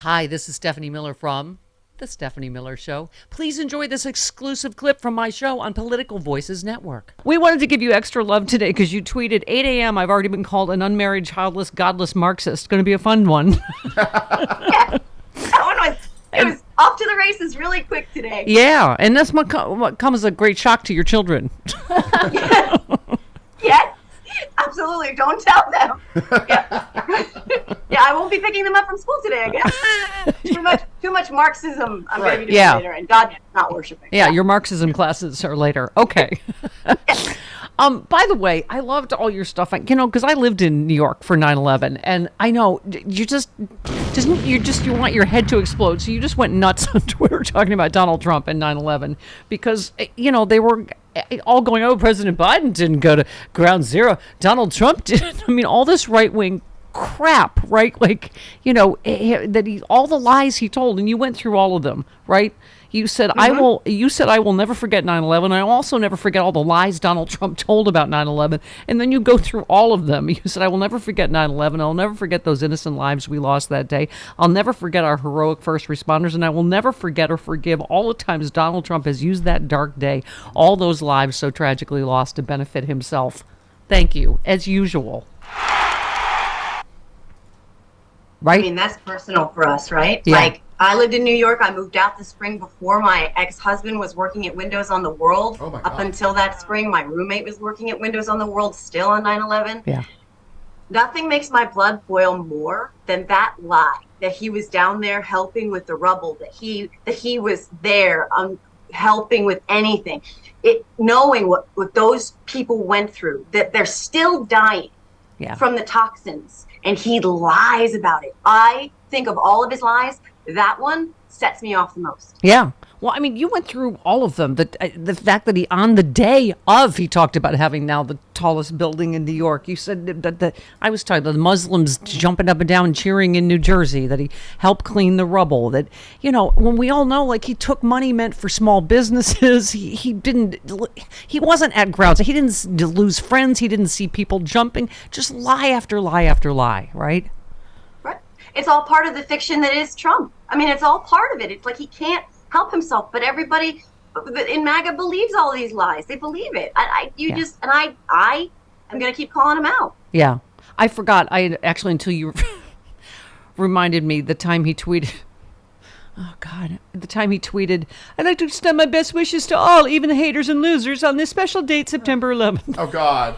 Hi, this is Stephanie Miller from The Stephanie Miller Show. Please enjoy this exclusive clip from my show on Political Voices Network. We wanted to give you extra love today because you tweeted 8 a.m. I've already been called an unmarried, childless, godless Marxist. Going to be a fun one. Yeah, that one was off to the races really quick today. Yeah, and that's what comes as a great shock to your children. Yes, absolutely. Don't tell them. Yeah. Yeah, I won't be picking them up from school today, I guess. Too much Marxism I'm going to be doing later, and God not worshiping. Yeah, your Marxism classes are later. Okay. By the way, I loved all your stuff, because I lived in New York for 9/11, and I know you want your head to explode, so you just went nuts on Twitter talking about Donald Trump and 9/11 because, they were all going, oh, President Biden didn't go to ground zero. Donald Trump did. I mean, all this right-wing crap, right? Like, all the lies he told, and you went through all of them, right? You said, I will never forget 9/11. I also never forget all the lies Donald Trump told about 9/11. And then you go through all of them. You said, I will never forget 9/11. I'll never forget those innocent lives we lost that day. I'll never forget our heroic first responders. And I will never forget or forgive all the times Donald Trump has used that dark day, all those lives so tragically lost to benefit himself. Thank you, as usual. Right? I mean, that's personal for us, right? Yeah. Like, I lived in New York. I moved out the spring before my ex-husband was working at Windows on the World. Oh my God. Up until that spring, my roommate was working at Windows on the World still on 9/11. Yeah. Nothing makes my blood boil more than that lie that he was down there helping with the rubble, that he was there helping with anything. Knowing what those people went through, that they're still dying from the toxins, and he lies about it. I think of all of his lies, that one sets me off the most. Yeah. Well, I mean, you went through all of them. The fact that on the day of, he talked about having now the tallest building in New York. You said that I was talking about the Muslims jumping up and down cheering in New Jersey, that he helped clean the rubble, that, when we all know, like, he took money meant for small businesses. He wasn't at grounds. He didn't lose friends. He didn't see people jumping. Just lie after lie after lie, right? Right. It's all part of the fiction that is Trump. I mean, it's all part of it. It's like he can't help himself, but everybody in MAGA believes all these lies. They believe it. I am going to keep calling him out. Yeah. I forgot. Until you reminded me the time he tweeted. Oh, God. The time he tweeted, I'd like to extend my best wishes to all, even the haters and losers, on this special date, September 11th. Oh, God.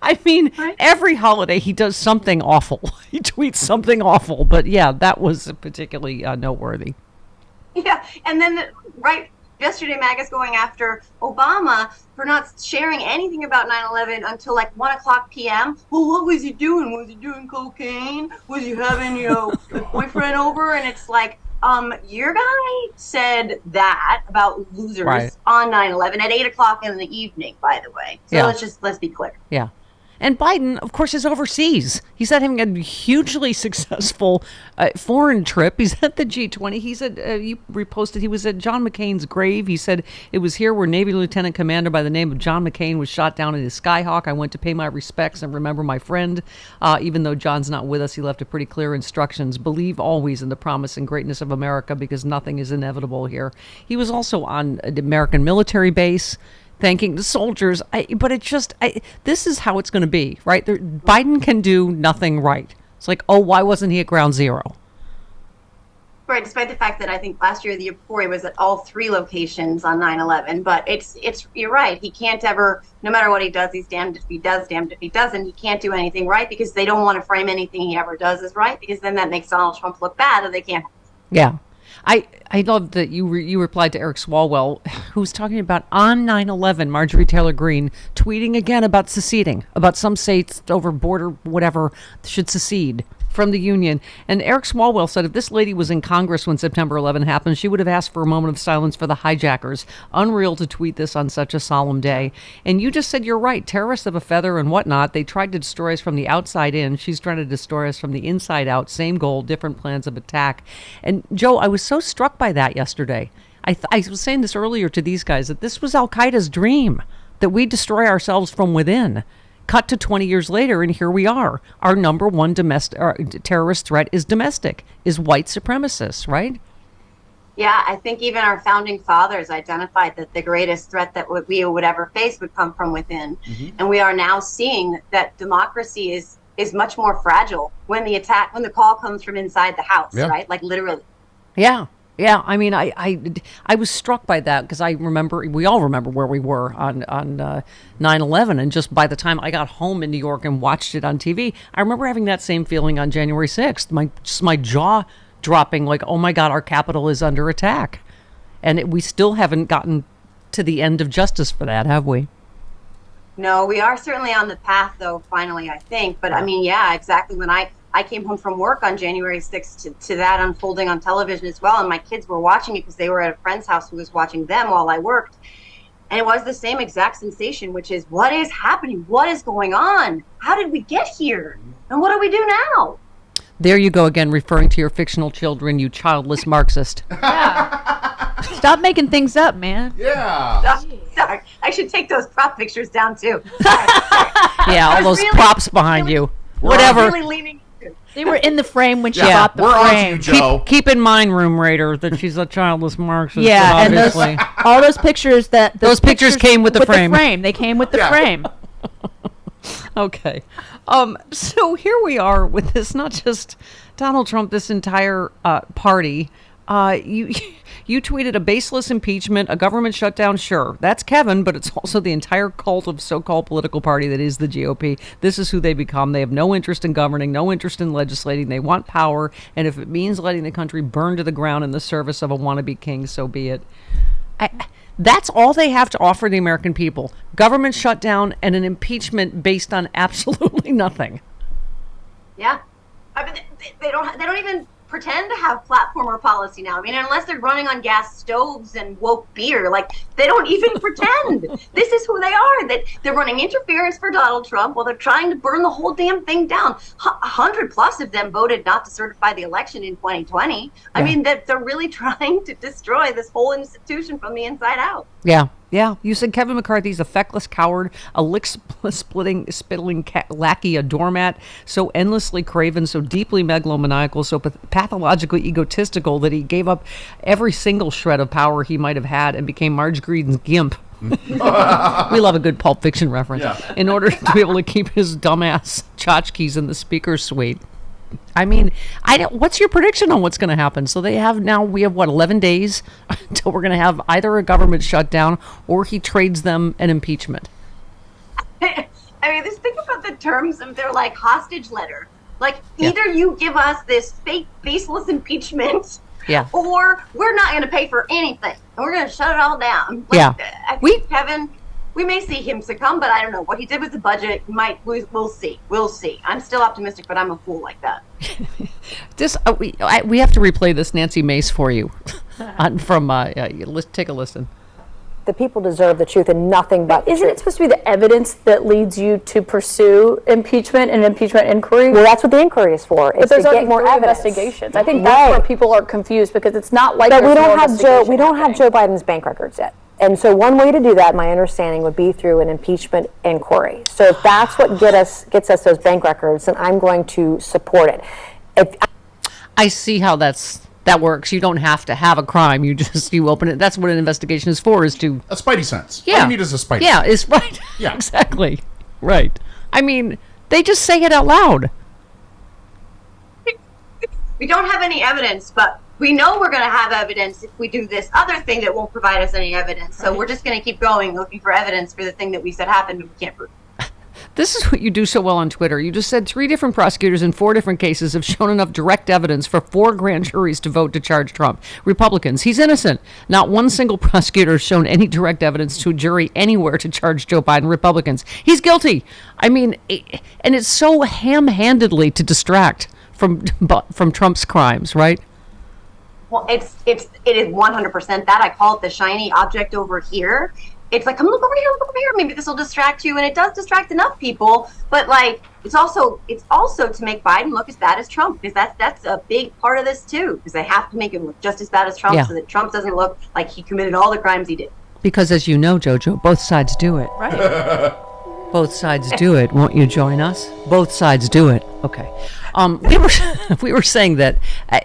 I mean, Right. Every holiday he does something awful. He tweets something awful. But yeah, that was particularly noteworthy. Yeah, and then yesterday, MAGA's going after Obama for not sharing anything about 9/11 until like 1:00 p.m. Well, what was he doing? Was he doing cocaine? Was he having your boyfriend over? And it's like, your guy said that about losers on 9/11 at 8:00 in the evening. By the way, so let's be clear. Yeah. And Biden, of course, is overseas. He's at having a hugely successful foreign trip. He's at the G20. He said, you reposted, he was at John McCain's grave. He said, it was here where Navy Lieutenant Commander by the name of John McCain was shot down in his Skyhawk. I went to pay my respects and remember my friend. Even though John's not with us, he left a pretty clear instructions. Believe always in the promise and greatness of America because nothing is inevitable here. He was also on an American military base, thanking the soldiers. This is how it's going to be, right? Biden can do nothing right. It's like, oh, why wasn't he at ground zero? Right, despite the fact that I think last year, the year before, he was at all three locations on 9/11. But you're right. He can't ever, no matter what he does, he's damned if he does, damned if he doesn't. He can't do anything right because they don't want to frame anything he ever does as right, because then that makes Donald Trump look bad and they can't. Yeah. I love that you replied to Eric Swalwell, who was talking about on 9/11, Marjorie Taylor Greene tweeting again about seceding, about some states over border, whatever, should secede from the Union. And Eric Swalwell said if this lady was in Congress when September 11 happened, she would have asked for a moment of silence for the hijackers. Unreal to tweet this on such a solemn day. And you just said you're right. Terrorists of a feather and whatnot. They tried to destroy us from the outside in. She's trying to destroy us from the inside out. Same goal, different plans of attack. And Joe, I was so struck by that yesterday. I was saying this earlier to these guys, that this was Al-Qaeda's dream, that we destroy ourselves from within. Cut to 20 years later, and here we are. Our number one terrorist threat is domestic, is white supremacists, right? Yeah, I think even our founding fathers identified that the greatest threat that we would ever face would come from within. And we are now seeing that democracy is much more fragile when the call comes from inside the house, right? Like literally. Yeah. Yeah. I mean, I was struck by that because we all remember where we were on 9/11. And just by the time I got home in New York and watched it on TV, I remember having that same feeling on January 6th. My jaw dropping, like, oh my God, our capital is under attack. And we still haven't gotten to the end of justice for that, have we? No, we are certainly on the path, though, finally, I think. But I mean, yeah, exactly. When I came home from work on January 6th to that unfolding on television as well, and my kids were watching it because they were at a friend's house who was watching them while I worked. And it was the same exact sensation, which is, what is happening? What is going on? How did we get here? And what do we do now? There you go again, referring to your fictional children, you childless Marxist. Yeah. Stop making things up, man. Yeah. Sorry. I should take those prop pictures down, too. Yeah, all those props behind you. Whatever. Really leaning into. They were in the frame when she bought the we're frame. on to you, Joe. Keep in mind, Room Raider, that she's a childless Marxist. Yeah, and obviously. all those pictures those pictures came with the frame. They came with the frame. Okay. So here we are with this, not just Donald Trump, this entire party. You tweeted a baseless impeachment, a government shutdown. Sure, that's Kevin, but it's also the entire cult of so-called political party that is the GOP. This is who they become. They have no interest in governing, no interest in legislating. They want power. And if it means letting the country burn to the ground in the service of a wannabe king, so be it. That's all they have to offer the American people. Government shutdown and an impeachment based on absolutely nothing. Yeah. I mean, they don't even pretend to have platform or policy now. I mean, unless they're running on gas stoves and woke beer, like, they don't even pretend. This is who they are. That they're running interference for Donald Trump while they're trying to burn the whole damn thing down. 100+ of them voted not to certify the election in 2020. I mean, that they're really trying to destroy this whole institution from the inside out. Yeah. Yeah, you said Kevin McCarthy's a feckless coward, a lick-spitting lackey, a doormat, so endlessly craven, so deeply megalomaniacal, so pathologically egotistical that he gave up every single shred of power he might have had and became Marge Greedon's gimp. We love a good Pulp Fiction reference. Yeah. In order to be able to keep his dumbass tchotchkes in the speaker's suite. I mean, what's your prediction on what's going to happen? So we have 11 days until we're going to have either a government shutdown or he trades them an impeachment. I mean, just think about the terms of their, like, hostage letter. Like, either you give us this fake, baseless impeachment, or we're not going to pay for anything, and we're going to shut it all down. Like, I think Kevin, we may see him succumb, but I don't know. What he did with the budget, we'll see. We'll see. I'm still optimistic, but I'm a fool like that. We have to replay this Nancy Mace for you. Let's take a listen. The people deserve the truth and nothing but Isn't it supposed to be the evidence that leads you to pursue impeachment and impeachment inquiry? Well, that's what the inquiry is for. But there's already more investigations. I think that's where people are confused because it's not like we don't have Joe Biden's bank records yet. And so one way to do that, my understanding, would be through an impeachment inquiry. So if that's what gets us those bank records, then I'm going to support it. I see how that works. You don't have to have a crime. You open it. That's what an investigation is for, is to... A spidey sense. Yeah. All you need is a spidey sense. Yeah, it's right. Yeah. Exactly. Right. I mean, they just say it out loud. We don't have any evidence, but we know we're going to have evidence if we do this other thing that won't provide us any evidence. So we're just going to keep going, looking for evidence for the thing that we said happened, but we can't prove. This is what you do so well on Twitter. You just said 3 different prosecutors in 4 different cases have shown enough direct evidence for 4 grand juries to vote to charge Trump. Republicans, he's innocent. Not one single prosecutor has shown any direct evidence to a jury anywhere to charge Joe Biden. Republicans, he's guilty. I mean, and it's so ham-handedly to distract from Trump's crimes, right? Well, it is 100% that. I call it the shiny object over here. It's like, come look over here, maybe this will distract you, and it does distract enough people, but like it's also to make Biden look as bad as Trump, because that's a big part of this too, because they have to make him look just as bad as Trump so that Trump doesn't look like he committed all the crimes he did. Because as you know, JoJo, both sides do it. Right. Both sides do it. Won't you join us? Both sides do it. Okay. We were saying that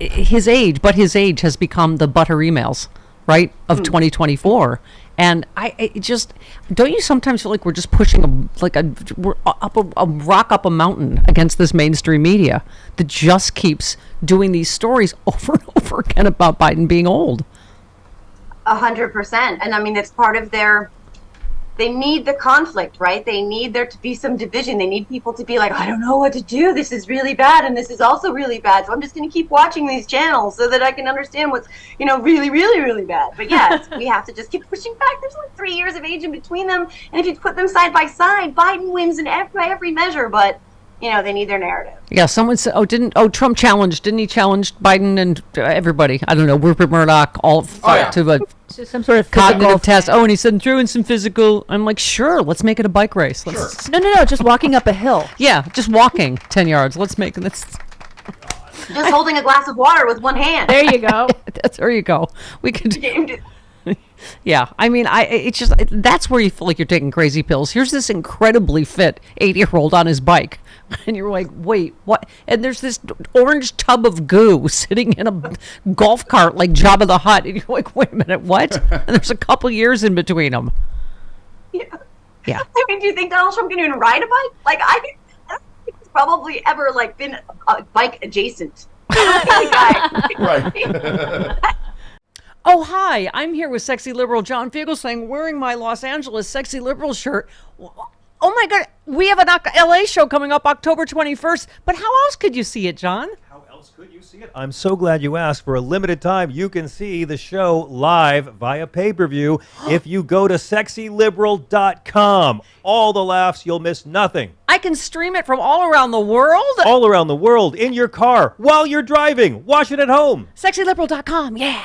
his age has become the butter emails, right, of 2024. And I just, don't you sometimes feel like we're just pushing we're a rock up a mountain against this mainstream media that just keeps doing these stories over and over again about Biden being old? 100%. And I mean, it's part of they need the conflict, right? They need there to be some division. They need people to be like, I don't know what to do. This is really bad. And this is also really bad. So I'm just going to keep watching these channels so that I can understand what's, really, really, really bad. But yes, we have to just keep pushing back. There's like 3 years of age in between them. And if you put them side by side, Biden wins in every measure. But, they need their narrative. Yeah, someone said, Trump challenged. Didn't he challenge Biden and everybody? I don't know, Rupert Murdoch, all to a some sort of cognitive test. And he said, threw in some physical. I'm like, sure, let's make it a bike race. Let's, No, just walking up a hill. Yeah, just walking 10 yards. Let's make this. Just holding a glass of water with one hand. There you go. There you go. We could. Yeah, I mean, it's just, that's where you feel like you're taking crazy pills. Here's this incredibly fit 80-year-old on his bike, and you're like, wait, what? And there's this orange tub of goo sitting in a golf cart like Jabba the Hutt, and you're like, wait a minute, what? And there's a couple years in between them. Yeah. Yeah. I mean, do you think Donald Trump can even ride a bike? Like, I don't think he's probably ever been bike adjacent. Right. Oh, hi, I'm here with sexy liberal John Fugelsang wearing my Los Angeles sexy liberal shirt. Oh my God, we have an LA show coming up October 21st, but how else could you see it, John? How else could you see it? I'm so glad you asked. For a limited time, you can see the show live via pay-per-view if you go to sexyliberal.com. All the laughs, you'll miss nothing. I can stream it from all around the world? All around the world, in your car, while you're driving. Watch it at home. Sexyliberal.com, yeah.